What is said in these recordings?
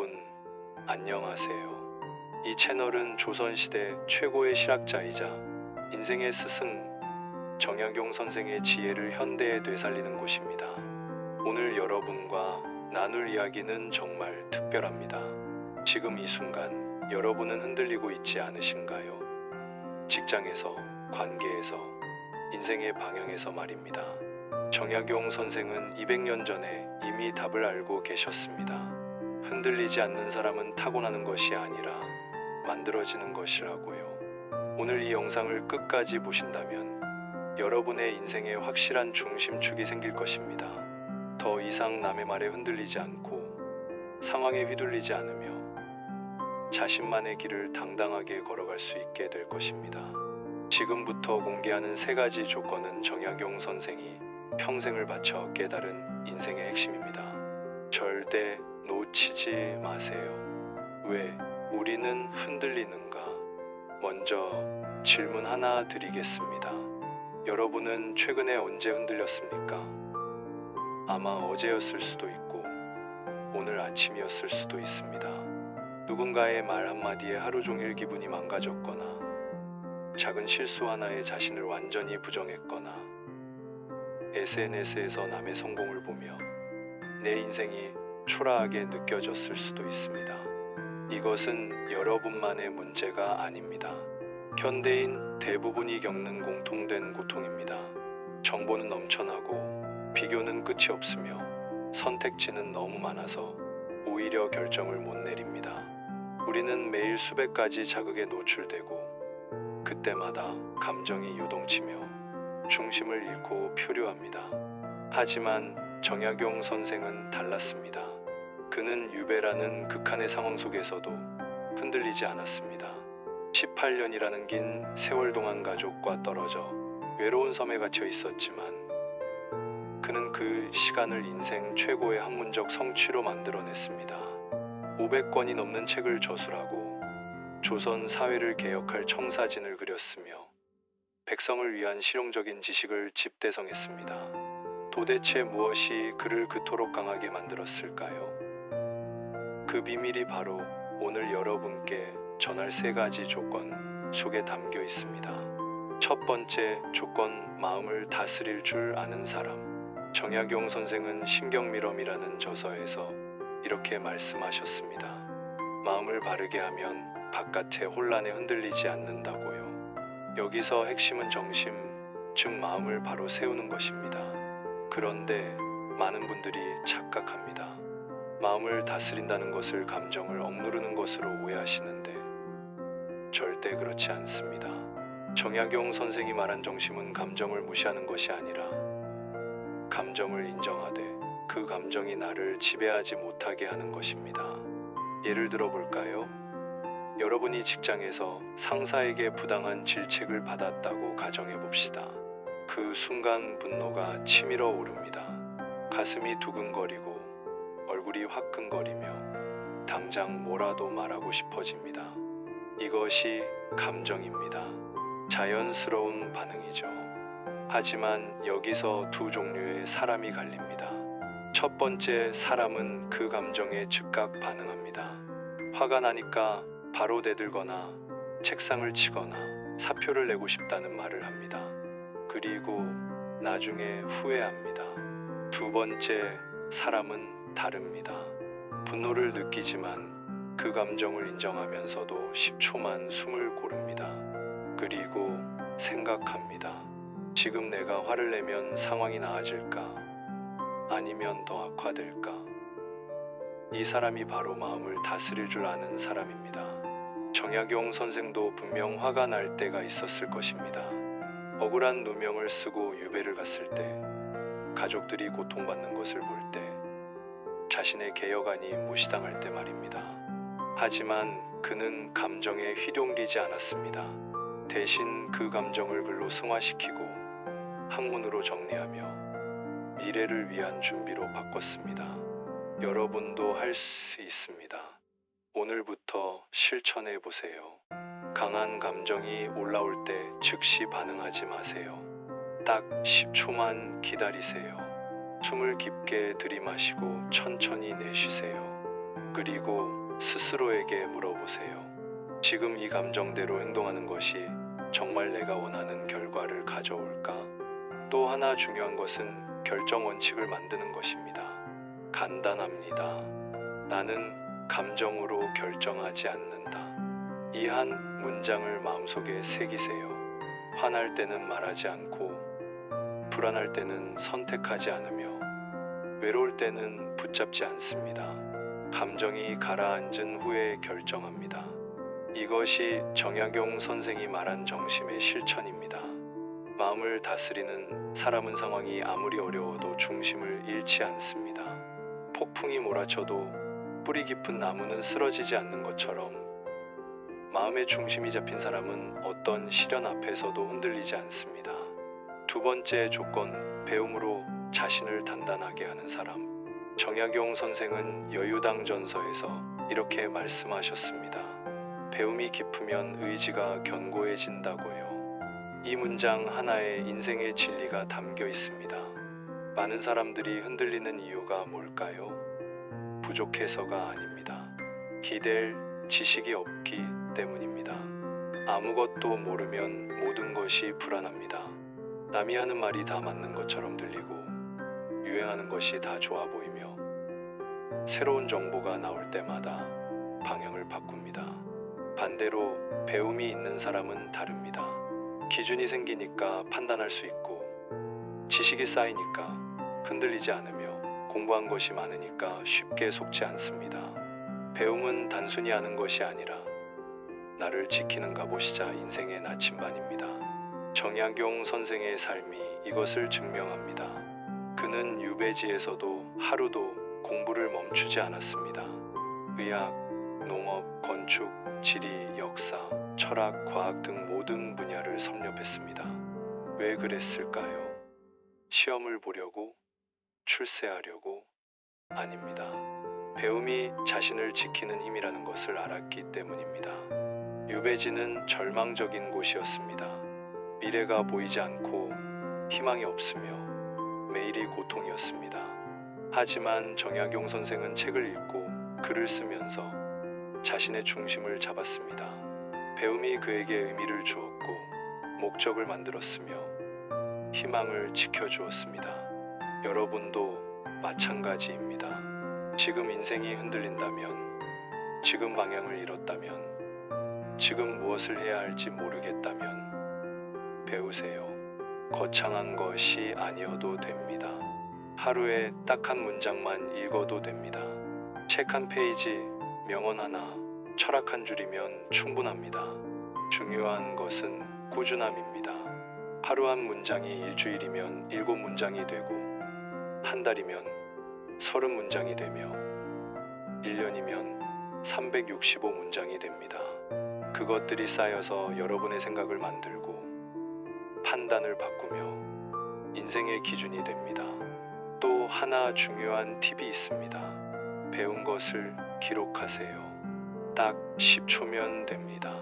여러분, 안녕하세요. 이 채널은 조선시대 최고의 실학자이자 인생의 스승 정약용 선생의 지혜를 현대에 되살리는 곳입니다. 오늘 여러분과 나눌 이야기는 정말 특별합니다. 지금 이 순간 여러분은 흔들리고 있지 않으신가요? 직장에서, 관계에서, 인생의 방향에서 말입니다. 정약용 선생은 200년 전에 이미 답을 알고 계셨습니다. 흔들리지 않는 사람은 타고나는 것이 아니라 만들어지는 것이라고요. 오늘 이 영상을 끝까지 보신다면 여러분의 인생에 확실한 중심축이 생길 것입니다. 더 이상 남의 말에 흔들리지 않고 상황에 휘둘리지 않으며 자신만의 길을 당당하게 걸어갈 수 있게 될 것입니다. 지금부터 공개하는 3가지 조건은 정약용 선생이 평생을 바쳐 깨달은 인생의 핵심입니다. 절대 놓치지 마세요. 왜 우리는 흔들리는가? 먼저 질문 하나 드리겠습니다. 여러분은 최근에 언제 흔들렸습니까? 아마 어제였을 수도 있고 오늘 아침이었을 수도 있습니다. 누군가의 말 한마디에 하루 종일 기분이 망가졌거나 작은 실수 하나에 자신을 완전히 부정했거나 SNS에서 남의 성공을 보며 내 인생이 초라하게 느껴졌을 수도 있습니다. 이것은 여러분만의 문제가 아닙니다. 현대인 대부분이 겪는 공통된 고통입니다. 정보는 넘쳐나고 비교는 끝이 없으며 선택지는 너무 많아서 오히려 결정을 못 내립니다. 우리는 매일 수백 가지 자극에 노출되고 그때마다 감정이 요동치며 중심을 잃고 표류합니다. 하지만 정약용 선생은 달랐습니다. 그는 유배라는 극한의 상황 속에서도 흔들리지 않았습니다. 18년이라는 긴 세월 동안 가족과 떨어져 외로운 섬에 갇혀 있었지만 그는 그 시간을 인생 최고의 학문적 성취로 만들어냈습니다. 500권이 넘는 책을 저술하고 조선 사회를 개혁할 청사진을 그렸으며 백성을 위한 실용적인 지식을 집대성했습니다. 도대체 무엇이 그를 그토록 강하게 만들었을까요? 그 비밀이 바로 오늘 여러분께 전할 3가지 조건 속에 담겨 있습니다. 첫 번째 조건, 마음을 다스릴 줄 아는 사람. 정약용 선생은 신경밀엄이라는 저서에서 이렇게 말씀하셨습니다. 마음을 바르게 하면 바깥의 혼란에 흔들리지 않는다고요. 여기서 핵심은 정심, 즉 마음을 바로 세우는 것입니다. 그런데 많은 분들이 착각합니다. 마음을 다스린다는 것을 감정을 억누르는 것으로 오해하시는데 절대 그렇지 않습니다. 정약용 선생이 말한 정심은 감정을 무시하는 것이 아니라 감정을 인정하되 그 감정이 나를 지배하지 못하게 하는 것입니다. 예를 들어 볼까요? 여러분이 직장에서 상사에게 부당한 질책을 받았다고 가정해 봅시다. 그 순간 분노가 치밀어 오릅니다. 가슴이 두근거리고 얼굴이 화끈거리며 당장 뭐라도 말하고 싶어집니다. 이것이 감정입니다. 자연스러운 반응이죠. 하지만 여기서 2 종류의 사람이 갈립니다. 첫 번째 사람은 그 감정에 즉각 반응합니다. 화가 나니까 바로 대들거나 책상을 치거나 사표를 내고 싶다는 말을 합니다. 그리고 나중에 후회합니다. 2 번째 사람은 다릅니다. 분노를 느끼지만 그 감정을 인정하면서도 10초만 숨을 고릅니다. 그리고 생각합니다. 지금 내가 화를 내면 상황이 나아질까? 아니면 더 악화될까? 이 사람이 바로 마음을 다스릴 줄 아는 사람입니다. 정약용 선생도 분명 화가 날 때가 있었을 것입니다. 억울한 누명을 쓰고 유배를 갔을 때, 가족들이 고통받는 것을 볼 때, 자신의 개혁안이 무시당할 때 말입니다. 하지만 그는 감정에 휘둘리지 않았습니다. 대신 그 감정을 글로 승화시키고 학문으로 정리하며 미래를 위한 준비로 바꿨습니다. 여러분도 할 수 있습니다. 오늘부터 실천해 보세요. 강한 감정이 올라올 때 즉시 반응하지 마세요. 딱 10초만 기다리세요. 숨을 깊게 들이마시고 천천히 내쉬세요. 그리고 스스로에게 물어보세요. 지금 이 감정대로 행동하는 것이 정말 내가 원하는 결과를 가져올까? 또 하나 중요한 것은 결정 원칙을 만드는 것입니다. 간단합니다. 나는 감정으로 결정하지 않는다. 이 한 문장을 마음속에 새기세요. 화날 때는 말하지 않고, 불안할 때는 선택하지 않으며, 외로울 때는 붙잡지 않습니다. 감정이 가라앉은 후에 결정합니다. 이것이 정약용 선생이 말한 정심의 실천입니다. 마음을 다스리는 사람은 상황이 아무리 어려워도 중심을 잃지 않습니다. 폭풍이 몰아쳐도 뿌리 깊은 나무는 쓰러지지 않는 것처럼 마음의 중심이 잡힌 사람은 어떤 시련 앞에서도 흔들리지 않습니다. 두 번째 조건, 배움으로 자신을 단단하게 하는 사람. 정약용 선생은 여유당전서에서 이렇게 말씀하셨습니다. 배움이 깊으면 의지가 견고해진다고요. 이 문장 하나에 인생의 진리가 담겨 있습니다. 많은 사람들이 흔들리는 이유가 뭘까요? 부족해서가 아닙니다. 기댈 지식이 없기 때문입니다. 아무것도 모르면 모든 것이 불안합니다. 남이 하는 말이 다 맞는 것처럼 들리고 유행하는 것이 다 좋아 보이며 새로운 정보가 나올 때마다 방향을 바꿉니다. 반대로 배움이 있는 사람은 다릅니다. 기준이 생기니까 판단할 수 있고 지식이 쌓이니까 흔들리지 않으며 공부한 것이 많으니까 쉽게 속지 않습니다. 배움은 단순히 아는 것이 아니라 나를 지키는 갑옷이자 인생의 나침반입니다. 정약용 선생의 삶이 이것을 증명합니다. 그는 유배지에서도 하루도 공부를 멈추지 않았습니다. 의학, 농업, 건축, 지리, 역사, 철학, 과학 등 모든 분야를 섭렵했습니다. 왜 그랬을까요? 시험을 보려고? 출세하려고? 아닙니다. 배움이 자신을 지키는 힘이라는 것을 알았기 때문입니다. 유배지는 절망적인 곳이었습니다. 미래가 보이지 않고 희망이 없으며 매일이 고통이었습니다. 하지만 정약용 선생은 책을 읽고 글을 쓰면서 자신의 중심을 잡았습니다. 배움이 그에게 의미를 주었고 목적을 만들었으며 희망을 지켜주었습니다. 여러분도 마찬가지입니다. 지금 인생이 흔들린다면, 지금 방향을 잃었다면, 지금 무엇을 해야 할지 모르겠다면 배우세요. 거창한 것이 아니어도 됩니다. 하루에 딱 한 문장만 읽어도 됩니다. 책 한 페이지, 명언 하나, 철학 한 줄이면 충분합니다. 중요한 것은 꾸준함입니다. 하루 한 문장이 일주일이면 7문장이 되고, 한 달이면 30문장이 되며 1년이면 365문장이 됩니다. 그것들이 쌓여서 여러분의 생각을 만들고 판단을 바꾸며 인생의 기준이 됩니다. 또 하나 중요한 팁이 있습니다. 배운 것을 기록하세요. 딱 10초면 됩니다.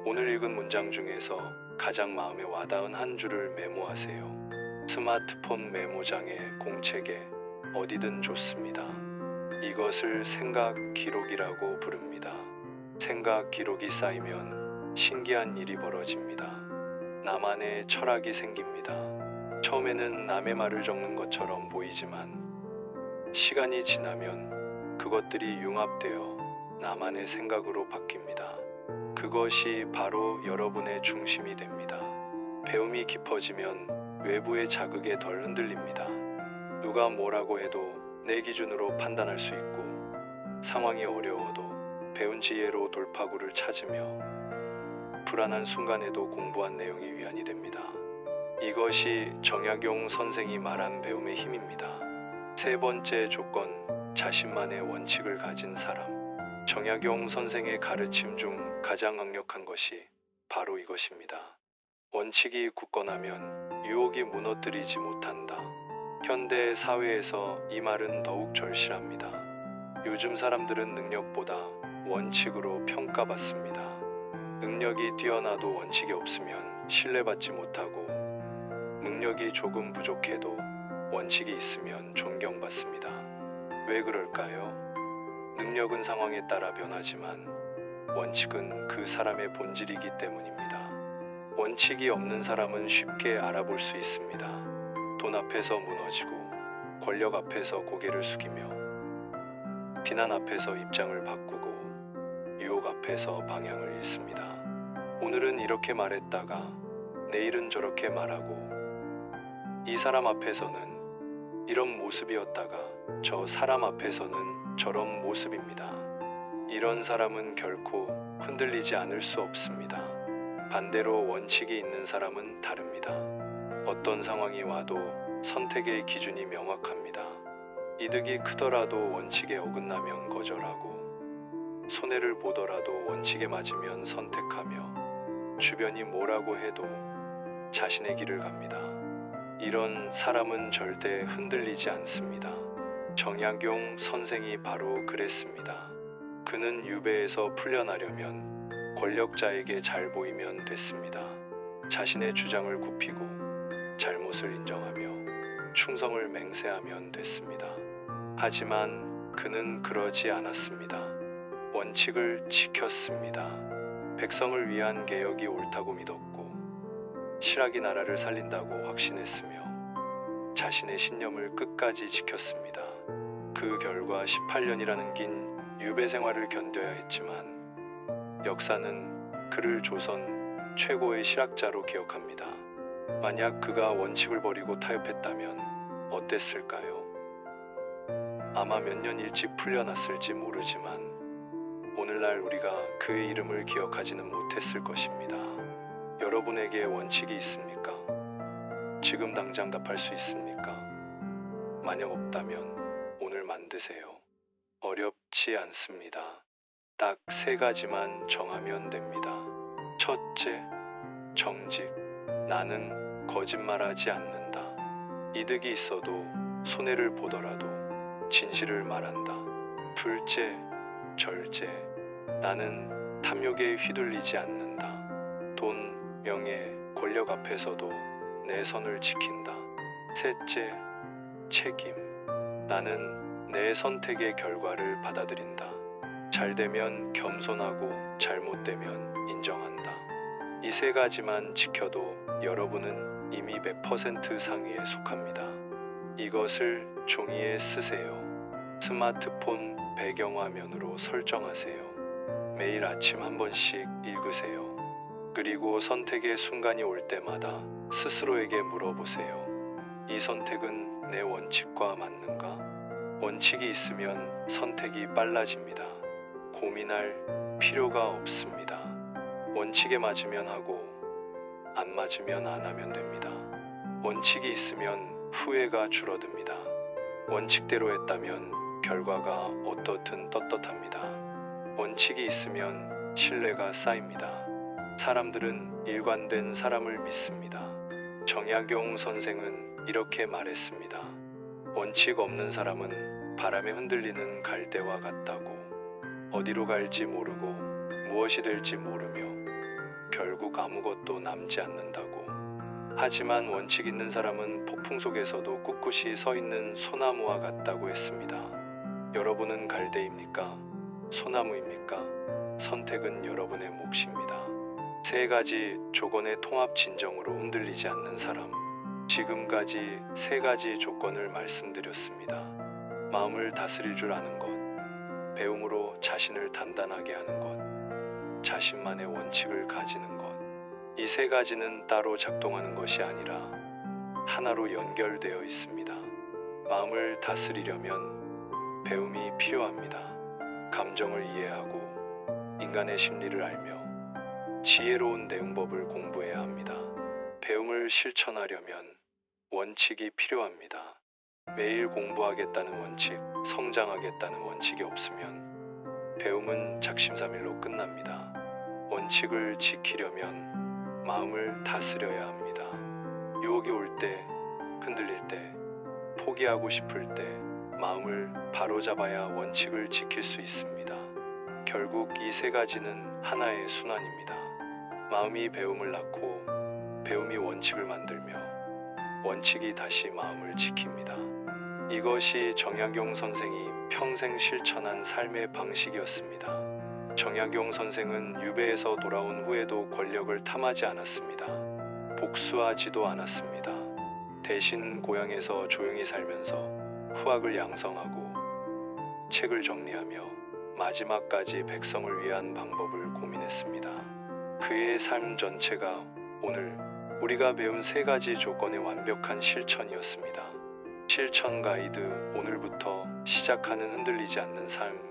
오늘 읽은 문장 중에서 가장 마음에 와닿은 한 줄을 메모하세요. 스마트폰 메모장에, 공책에, 어디든 좋습니다. 이것을 생각 기록이라고 부릅니다. 생각 기록이 쌓이면 신기한 일이 벌어집니다. 나만의 철학이 생깁니다. 처음에는 남의 말을 적는 것처럼 보이지만 시간이 지나면 그것들이 융합되어 나만의 생각으로 바뀝니다. 그것이 바로 여러분의 중심이 됩니다. 배움이 깊어지면 외부의 자극에 덜 흔들립니다. 누가 뭐라고 해도 내 기준으로 판단할 수 있고, 상황이 어려워도 배운 지혜로 돌파구를 찾으며 불안한 순간에도 공부한 내용이 위안이 됩니다. 이것이 정약용 선생이 말한 배움의 힘입니다. 세 번째 조건, 자신만의 원칙을 가진 사람. 정약용 선생의 가르침 중 가장 강력한 것이 바로 이것입니다. 원칙이 굳건하면 유혹이 무너뜨리지 못한다. 현대 사회에서 이 말은 더욱 절실합니다. 요즘 사람들은 능력보다 원칙으로 평가받습니다. 능력이 뛰어나도 원칙이 없으면 신뢰받지 못하고, 능력이 조금 부족해도 원칙이 있으면 존경받습니다. 왜 그럴까요? 능력은 상황에 따라 변하지만 원칙은 그 사람의 본질이기 때문입니다. 원칙이 없는 사람은 쉽게 알아볼 수 있습니다. 돈 앞에서 무너지고, 권력 앞에서 고개를 숙이며, 비난 앞에서 입장을 바꾸고, 유혹 앞에서 방향을 잃습니다. 오늘은 이렇게 말했다가 내일은 저렇게 말하고, 이 사람 앞에서는 이런 모습이었다가 저 사람 앞에서는 저런 모습입니다. 이런 사람은 결코 흔들리지 않을 수 없습니다. 반대로 원칙이 있는 사람은 다릅니다. 어떤 상황이 와도 선택의 기준이 명확합니다. 이득이 크더라도 원칙에 어긋나면 거절하고, 손해를 보더라도 원칙에 맞으면 선택하며, 주변이 뭐라고 해도 자신의 길을 갑니다. 이런 사람은 절대 흔들리지 않습니다. 정약용 선생이 바로 그랬습니다. 그는 유배에서 풀려나려면 권력자에게 잘 보이면 됐습니다. 자신의 주장을 굽히고 잘못을 인정하며 충성을 맹세하면 됐습니다. 하지만 그는 그러지 않았습니다. 원칙을 지켰습니다. 백성을 위한 개혁이 옳다고 믿었고, 실학이 나라를 살린다고 확신했으며, 자신의 신념을 끝까지 지켰습니다. 그 결과 18년이라는 긴 유배 생활을 견뎌야 했지만, 역사는 그를 조선 최고의 실학자로 기억합니다. 만약 그가 원칙을 버리고 타협했다면 어땠을까요? 아마 몇 년 일찍 풀려났을지 모르지만 오늘날 우리가 그의 이름을 기억하지는 못했을 것입니다. 여러분에게 원칙이 있습니까? 지금 당장 답할 수 있습니까? 만약 없다면 오늘 만드세요. 어렵지 않습니다. 딱 3가지만 정하면 됩니다. 첫째, 정직. 나는 거짓말하지 않는다. 이득이 있어도 손해를 보더라도 진실을 말한다. 둘째, 절제. 나는 탐욕에 휘둘리지 않는다. 돈, 명예, 권력 앞에서도 내 선을 지킨다. 셋째, 책임. 나는 내 선택의 결과를 받아들인다. 잘되면 겸손하고 잘못되면 인정한다. 이 3가지만 지켜도 여러분은 이미 100% 상위에 속합니다. 이것을 종이에 쓰세요. 스마트폰 배경화면으로 설정하세요. 매일 아침 한 번씩 읽으세요. 그리고 선택의 순간이 올 때마다 스스로에게 물어보세요. 이 선택은 내 원칙과 맞는가? 원칙이 있으면 선택이 빨라집니다. 고민할 필요가 없습니다. 원칙에 맞으면 하고, 안 맞으면 안 하면 됩니다. 원칙이 있으면 후회가 줄어듭니다. 원칙대로 했다면 결과가 어떻든 떳떳합니다. 원칙이 있으면 신뢰가 쌓입니다. 사람들은 일관된 사람을 믿습니다. 정약용 선생은 이렇게 말했습니다. 원칙 없는 사람은 바람에 흔들리는 갈대와 같다고. 어디로 갈지 모르고 무엇이 될지 모르며 결국 아무것도 남지 않는다고. 하지만 원칙 있는 사람은 폭풍 속에서도 꿋꿋이 서 있는 소나무와 같다고 했습니다. 여러분은 갈대입니까? 소나무입니까? 선택은 여러분의 몫입니다. 3가지 조건의 통합 진정으로 흔들리지 않는 사람. 지금까지 3가지 조건을 말씀드렸습니다. 마음을 다스릴 줄 아는 것, 배움으로 자신을 단단하게 하는 것, 자신만의 원칙을 가지는 것. 이 3가지는 따로 작동하는 것이 아니라 하나로 연결되어 있습니다. 마음을 다스리려면 배움이 필요합니다. 감정을 이해하고 인간의 심리를 알며 지혜로운 대응법을 공부해야 합니다. 배움을 실천하려면 원칙이 필요합니다. 매일 공부하겠다는 원칙, 성장하겠다는 원칙이 없으면 배움은 작심삼일로 끝납니다. 원칙을 지키려면 마음을 다스려야 합니다. 유혹이 올 때, 흔들릴 때, 포기하고 싶을 때 마음을 바로잡아야 원칙을 지킬 수 있습니다. 결국 이 3가지는 하나의 순환입니다. 마음이 배움을 낳고 배움이 원칙을 만들며 원칙이 다시 마음을 지킵니다. 이것이 정약용 선생이 평생 실천한 삶의 방식이었습니다. 정약용 선생은 유배에서 돌아온 후에도 권력을 탐하지 않았습니다. 복수하지도 않았습니다. 대신 고향에서 조용히 살면서 후학을 양성하고 책을 정리하며 마지막까지 백성을 위한 방법을 고민했습니다. 그의 삶 전체가 오늘 우리가 배운 3가지 조건의 완벽한 실천이었습니다. 실천 가이드. 오늘부터 시작하는 흔들리지 않는 삶.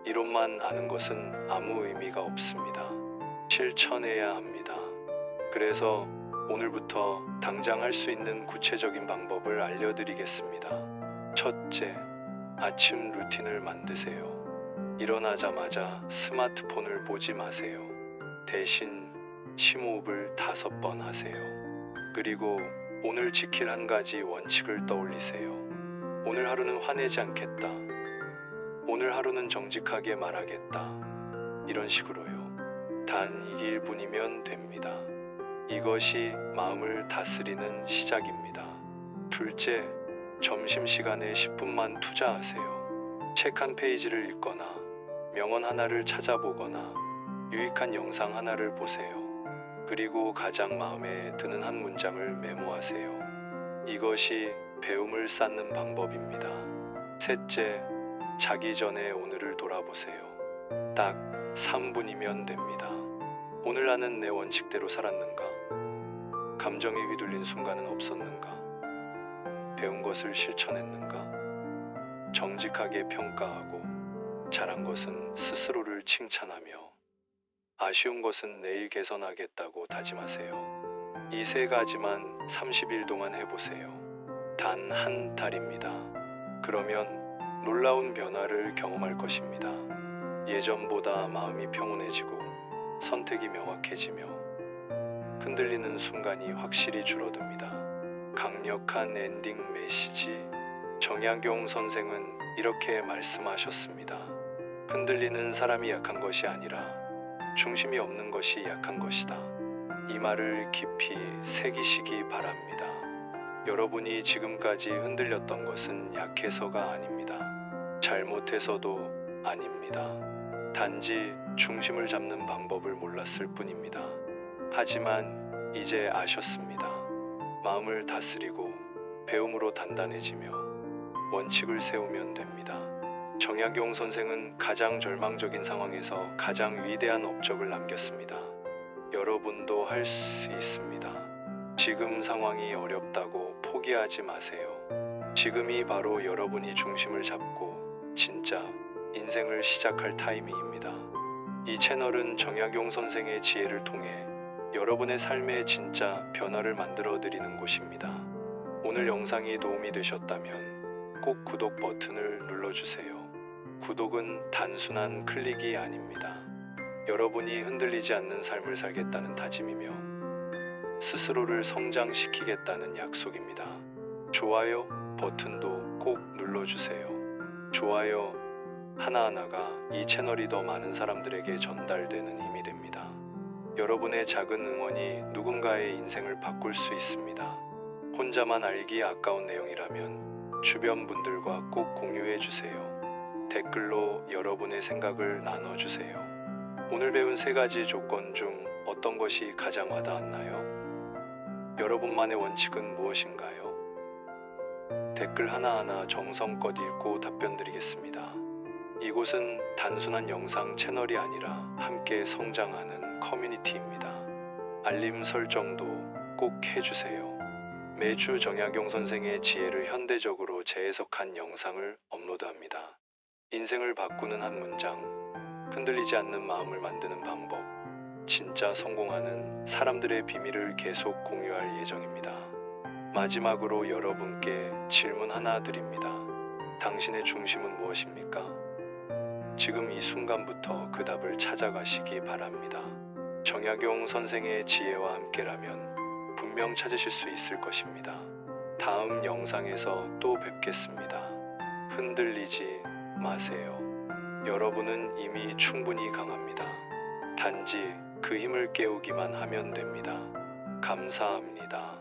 이론만 아는 것은 아무 의미가 없습니다. 실천해야 합니다. 그래서 오늘부터 당장 할 수 있는 구체적인 방법을 알려드리겠습니다. 첫째, 아침 루틴을 만드세요. 일어나자마자 스마트폰을 보지 마세요. 대신 심호흡을 5번 하세요. 그리고 오늘 지킬 한 가지 원칙을 떠올리세요. 오늘 하루는 화내지 않겠다. 오늘 하루는 정직하게 말하겠다. 이런 식으로요. 단 2일뿐이면 됩니다. 이것이 마음을 다스리는 시작입니다. 둘째, 점심시간에 10분만 투자하세요. 책 한 페이지를 읽거나 명언 하나를 찾아보거나 유익한 영상 하나를 보세요. 그리고 가장 마음에 드는 한 문장을 메모하세요. 이것이 배움을 쌓는 방법입니다. 셋째, 자기 전에 오늘을 돌아보세요. 딱 3분이면 됩니다. 오늘 나는 내 원칙대로 살았는가? 감정에 휘둘린 순간은 없었는가? 배운 것을 실천했는가? 정직하게 평가하고 잘한 것은 스스로를 칭찬하며 아쉬운 것은 내일 개선하겠다고 다짐하세요. 이 3가지만 30일 동안 해보세요. 단 한 달입니다. 그러면 놀라운 변화를 경험할 것입니다. 예전보다 마음이 평온해지고 선택이 명확해지며 흔들리는 순간이 확실히 줄어듭니다. 강력한 엔딩 메시지. 정약용 선생은 이렇게 말씀하셨습니다. 흔들리는 사람이 약한 것이 아니라 중심이 없는 것이 약한 것이다. 이 말을 깊이 새기시기 바랍니다. 여러분이 지금까지 흔들렸던 것은 약해서가 아닙니다. 잘못해서도 아닙니다. 단지 중심을 잡는 방법을 몰랐을 뿐입니다. 하지만 이제 아셨습니다. 마음을 다스리고 배움으로 단단해지며 원칙을 세우면 됩니다. 정약용 선생은 가장 절망적인 상황에서 가장 위대한 업적을 남겼습니다. 여러분도 할 수 있습니다. 지금 상황이 어렵다고 포기하지 마세요. 지금이 바로 여러분이 중심을 잡고 진짜 인생을 시작할 타이밍입니다. 이 채널은 정약용 선생의 지혜를 통해 여러분의 삶에 진짜 변화를 만들어 드리는 곳입니다. 오늘 영상이 도움이 되셨다면 꼭 구독 버튼을 눌러주세요. 구독은 단순한 클릭이 아닙니다. 여러분이 흔들리지 않는 삶을 살겠다는 다짐이며 스스로를 성장시키겠다는 약속입니다. 좋아요 버튼도 꼭 눌러주세요. 좋아요 하나하나가 이 채널이 더 많은 사람들에게 전달되는 힘이 됩니다. 여러분의 작은 응원이 누군가의 인생을 바꿀 수 있습니다. 혼자만 알기 아까운 내용이라면 주변 분들과 꼭 공유해 주세요. 댓글로 여러분의 생각을 나눠주세요. 오늘 배운 3가지 조건 중 어떤 것이 가장 와닿았나요? 여러분만의 원칙은 무엇인가요? 댓글 하나하나 정성껏 읽고 답변 드리겠습니다. 이곳은 단순한 영상 채널이 아니라 함께 성장하는 커뮤니티입니다. 알림 설정도 꼭 해주세요. 매주 정약용 선생의 지혜를 현대적으로 재해석한 영상을 업로드합니다. 인생을 바꾸는 한 문장, 흔들리지 않는 마음을 만드는 방법, 진짜 성공하는 사람들의 비밀을 계속 공유할 예정입니다. 마지막으로 여러분께 질문 하나 드립니다. 당신의 중심은 무엇입니까? 지금 이 순간부터 그 답을 찾아가시기 바랍니다. 정약용 선생의 지혜와 함께라면 분명 찾으실 수 있을 것입니다. 다음 영상에서 또 뵙겠습니다. 흔들리지 마세요. 여러분은 이미 충분히 강합니다. 단지 그 힘을 깨우기만 하면 됩니다. 감사합니다.